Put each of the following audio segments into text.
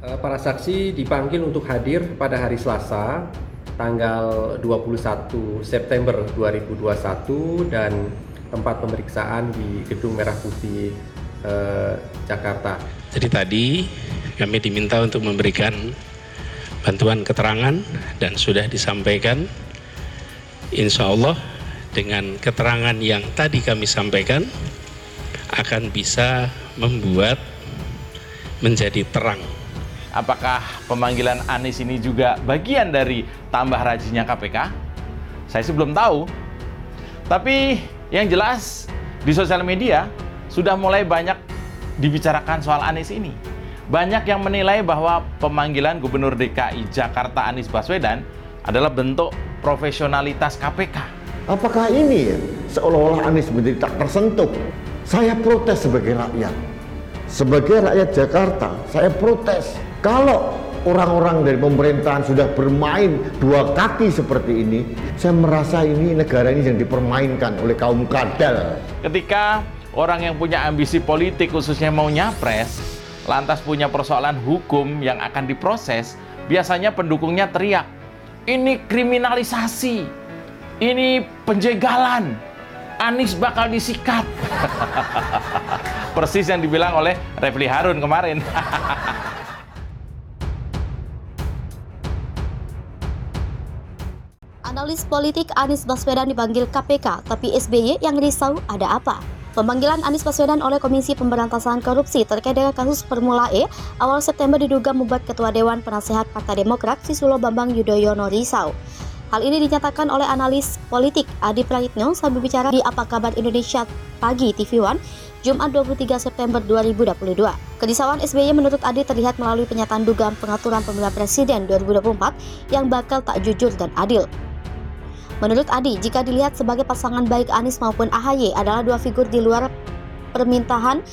Para saksi dipanggil untuk hadir pada hari Selasa, tanggal 21 September 2021 dan tempat pemeriksaan di Gedung Merah Putih, Jakarta. Jadi tadi kami diminta untuk memberikan bantuan keterangan dan sudah disampaikan. Insya Allah dengan keterangan yang tadi kami sampaikan akan bisa membuat menjadi terang. Apakah pemanggilan Anies ini juga bagian dari tambah rajinnya KPK? Saya sih belum tahu. Tapi yang jelas di sosial media sudah mulai banyak dibicarakan soal Anies ini. Banyak yang menilai bahwa pemanggilan Gubernur DKI Jakarta Anies Baswedan adalah bentuk profesionalitas KPK. Apakah ini seolah-olah Anies menjadi tak tersentuh? Saya protes sebagai rakyat. Sebagai rakyat Jakarta, saya protes. Kalau orang-orang dari pemerintahan sudah bermain dua kaki seperti ini, saya merasa ini negara ini yang dipermainkan oleh kaum kadal. Ketika orang yang punya ambisi politik khususnya mau nyapres, lantas punya persoalan hukum yang akan diproses, biasanya pendukungnya teriak, ini kriminalisasi, ini penjegalan, Anies bakal disikat. Persis yang dibilang oleh Refli Harun kemarin. Analis politik Anies Baswedan dipanggil KPK, tapi SBY yang risau ada apa? Pemanggilan Anies Baswedan oleh Komisi Pemberantasan Korupsi terkait dengan kasus Formula E awal September diduga membuat Ketua Dewan Penasehat Partai Demokrat Susilo Bambang Yudhoyono risau. Hal ini dinyatakan oleh analis politik Adi Praitno saat berbicara di Apa Kabar Indonesia Pagi TV One, Jumat 23 September 2022. Kerisauan SBY menurut Adi terlihat melalui pernyataan dugaan pengaturan pemilihan presiden 2024 yang bakal tak jujur dan adil. Menurut Adi, jika dilihat sebagai pasangan baik Anies maupun AHY adalah dua figur di luar permintaan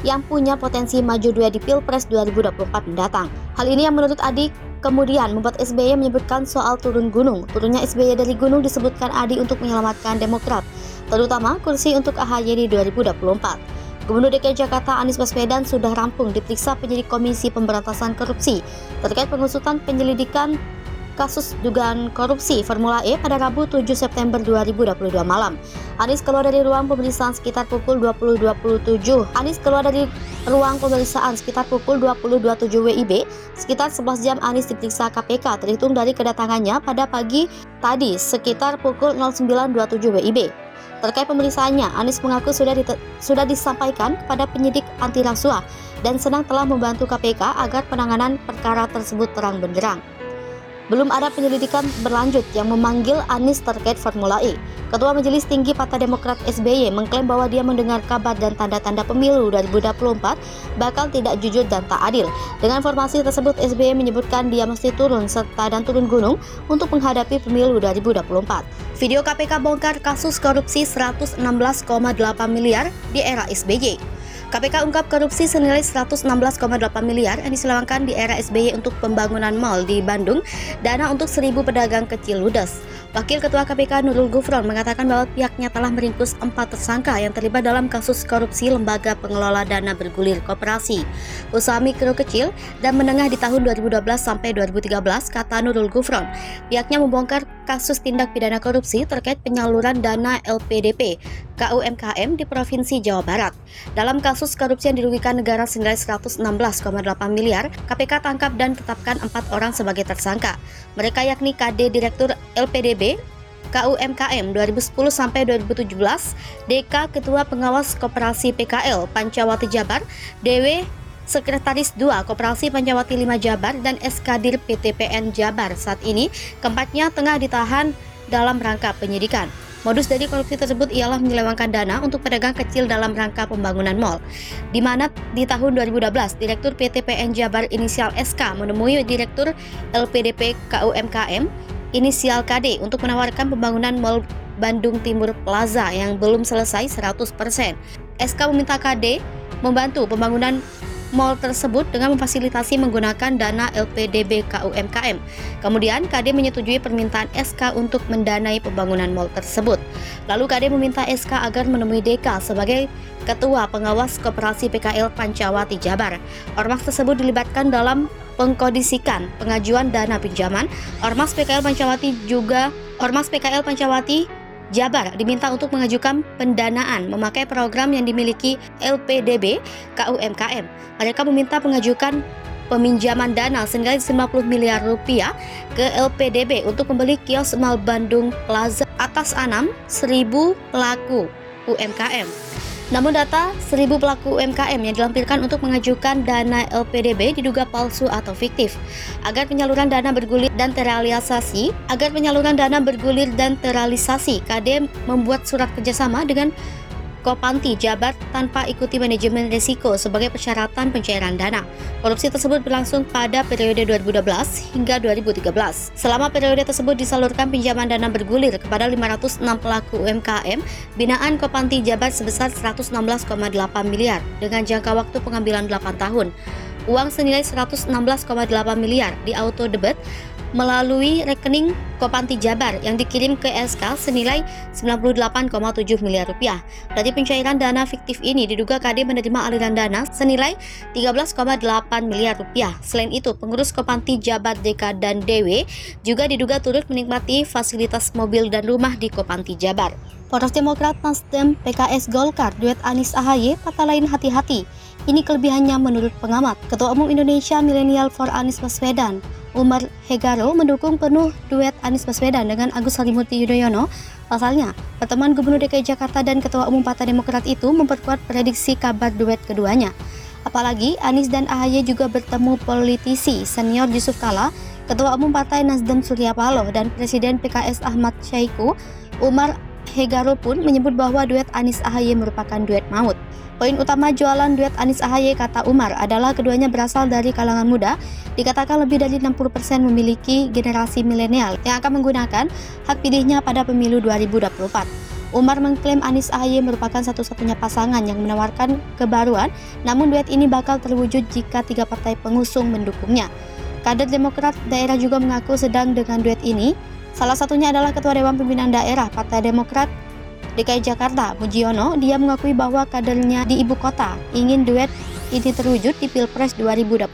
yang punya potensi maju dua di Pilpres 2024 mendatang. Hal ini yang menurut Adi kemudian membuat SBY menyebutkan soal turun gunung. Turunnya SBY dari gunung disebutkan Adi untuk menyelamatkan Demokrat, terutama kursi untuk AHY di 2024. Gubernur DKI Jakarta Anies Baswedan sudah rampung diperiksa penyidik Komisi Pemberantasan Korupsi terkait pengusutan penyelidikan kasus dugaan korupsi Formula E pada Rabu 7 September 2022 malam. Anies keluar dari ruang pemeriksaan sekitar pukul 20.27 WIB. Sekitar 11 jam Anies diperiksa KPK terhitung dari kedatangannya pada pagi tadi sekitar pukul 09.27 WIB. Terkait pemeriksaannya, Anies mengaku sudah disampaikan kepada penyidik anti rasuah dan senang telah membantu KPK agar penanganan perkara tersebut terang benderang. Belum ada penyelidikan berlanjut yang memanggil Anies terkait Formula E. Ketua Majelis Tinggi Partai Demokrat SBY mengklaim bahwa dia mendengar kabar dan tanda-tanda pemilu 2024 bakal tidak jujur dan tak adil. Dengan informasi tersebut, SBY menyebutkan dia mesti turun turun gunung untuk menghadapi pemilu 2024. Video KPK bongkar kasus korupsi 116,8 miliar di era SBY. KPK ungkap korupsi senilai 116,8 miliar yang diselewengkan di era SBY untuk pembangunan mal di Bandung, dana untuk 1.000 pedagang kecil ludes. Wakil Ketua KPK Nurul Gufron mengatakan bahwa pihaknya telah meringkus 4 tersangka yang terlibat dalam kasus korupsi lembaga pengelola dana bergulir koperasi, usaha mikro kecil dan menengah di tahun 2012 sampai 2013, kata Nurul Gufron. Pihaknya membongkar kasus tindak pidana korupsi terkait penyaluran dana LPDP KUMKM di Provinsi Jawa Barat. Dalam kasus korupsi yang dirugikan negara senilai 116,8 miliar, KPK tangkap dan tetapkan 4 orang sebagai tersangka. Mereka yakni KD Direktur LPDB KUMKM 2010 sampai 2017, DK Ketua Pengawas Koperasi PKL Pancawati Jabar, DW Sekretaris 2 Koperasi Pancawati 5 Jabar, dan SKdir PTPN Jabar. Saat ini keempatnya tengah ditahan dalam rangka penyidikan. Modus dari korupsi tersebut ialah menyelewengkan dana untuk pedagang kecil dalam rangka pembangunan mal, di mana di tahun 2012 Direktur PTPN Jabar inisial SK menemui Direktur LPDP KUMKM inisial KD untuk menawarkan pembangunan mal Bandung Timur Plaza yang belum selesai 100%. SK meminta KD membantu pembangunan mal tersebut dengan memfasilitasi menggunakan dana LPDB KUMKM. Kemudian KD menyetujui permintaan SK untuk mendanai pembangunan mal tersebut. Lalu KD meminta SK agar menemui DK sebagai Ketua Pengawas Koperasi PKL Pancawati Jabar. Ormas tersebut dilibatkan dalam pengkondisikan pengajuan dana pinjaman. Ormas PKL Pancawati Jabar diminta untuk mengajukan pendanaan memakai program yang dimiliki LPDB KUMKM. Mereka meminta mengajukan peminjaman dana senilai 90 miliar rupiah ke LPDB untuk membeli kios Mall Bandung Plaza atas anam 1.000 pelaku UMKM. Namun data 1.000 pelaku UMKM yang dilampirkan untuk mengajukan dana LPDB diduga palsu atau fiktif. Agar penyaluran dana bergulir dan terrealisasi, KD membuat surat kerjasama dengan Kopanti Jabar tanpa ikuti manajemen risiko sebagai persyaratan pencairan dana. Korupsi tersebut berlangsung pada periode 2012 hingga 2013. Selama periode tersebut disalurkan pinjaman dana bergulir kepada 506 pelaku UMKM binaan Kopanti Jabar sebesar 116,8 miliar dengan jangka waktu pengambilan 8 tahun. Uang senilai 116,8 miliar di auto debit melalui rekening Kopanti Jabar yang dikirim ke SK senilai 98,7 miliar rupiah. Dari pencairan dana fiktif ini diduga KD menerima aliran dana senilai 13,8 miliar rupiah. Selain itu, pengurus Kopanti Jabar DK dan DW juga diduga turut menikmati fasilitas mobil dan rumah di Kopanti Jabar. Poros Demokrat, Nasdem, PKS, Golkar, duet Anies AHY, kata lain hati-hati. Ini kelebihannya menurut pengamat. Ketua Umum Indonesia Millennial for Anies Baswedan, Umar Hegaro, mendukung penuh duet Anies Baswedan dengan Agus Harimurti Yudhoyono. Pasalnya, pertemuan Gubernur DKI Jakarta dan Ketua Umum Partai Demokrat itu memperkuat prediksi kabar duet keduanya. Apalagi Anies dan AHY juga bertemu politisi senior Yusuf Kala, Ketua Umum Partai Nasdem Surya Paloh, dan Presiden PKS Ahmad Syahiku. Umar Hegaro pun menyebut bahwa duet Anies AHY merupakan duet maut. Poin utama jualan duet Anies AHY, kata Umar, adalah keduanya berasal dari kalangan muda. Dikatakan lebih dari 60% memiliki generasi milenial yang akan menggunakan hak pilihnya pada pemilu 2024. Umar mengklaim Anies AHY merupakan satu-satunya pasangan yang menawarkan kebaruan, namun duet ini bakal terwujud jika 3 partai pengusung mendukungnya. Kader Demokrat daerah juga mengaku sedang dengan duet ini. Salah satunya adalah Ketua Dewan Pimpinan Daerah Partai Demokrat DKI Jakarta, Mujiono. Dia mengakui bahwa kadernya di ibu kota ingin duet ini terwujud di Pilpres 2024.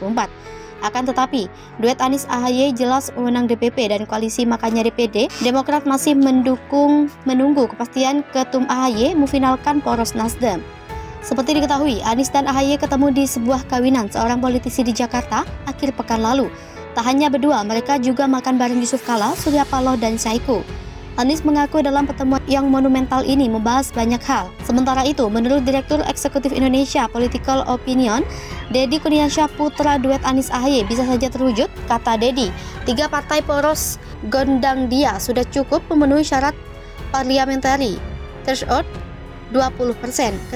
Akan tetapi, duet Anies AHY jelas wewenang DPP dan koalisi, makanya DPD Demokrat masih menunggu kepastian Ketum AHY memfinalkan poros Nasdem. Seperti diketahui, Anies dan AHY ketemu di sebuah kawinan seorang politisi di Jakarta akhir pekan lalu. Tak hanya berdua, mereka juga makan bareng Yusuf Kala, Surya Paloh, dan Syahiku. Anies mengaku dalam pertemuan yang monumental ini membahas banyak hal. Sementara itu, menurut Direktur Eksekutif Indonesia Political Opinion, Deddy Kurniasyah, putra duet Anies AHY bisa saja terwujud. Kata Deddy, 3 partai poros gondang dia sudah cukup memenuhi syarat parliamentary threshold 20%.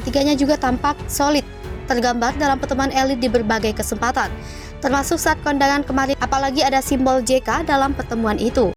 Ketiganya juga tampak solid, tergambar dalam pertemuan elit di berbagai kesempatan, termasuk saat kondangan kemarin, apalagi ada simbol JK dalam pertemuan itu.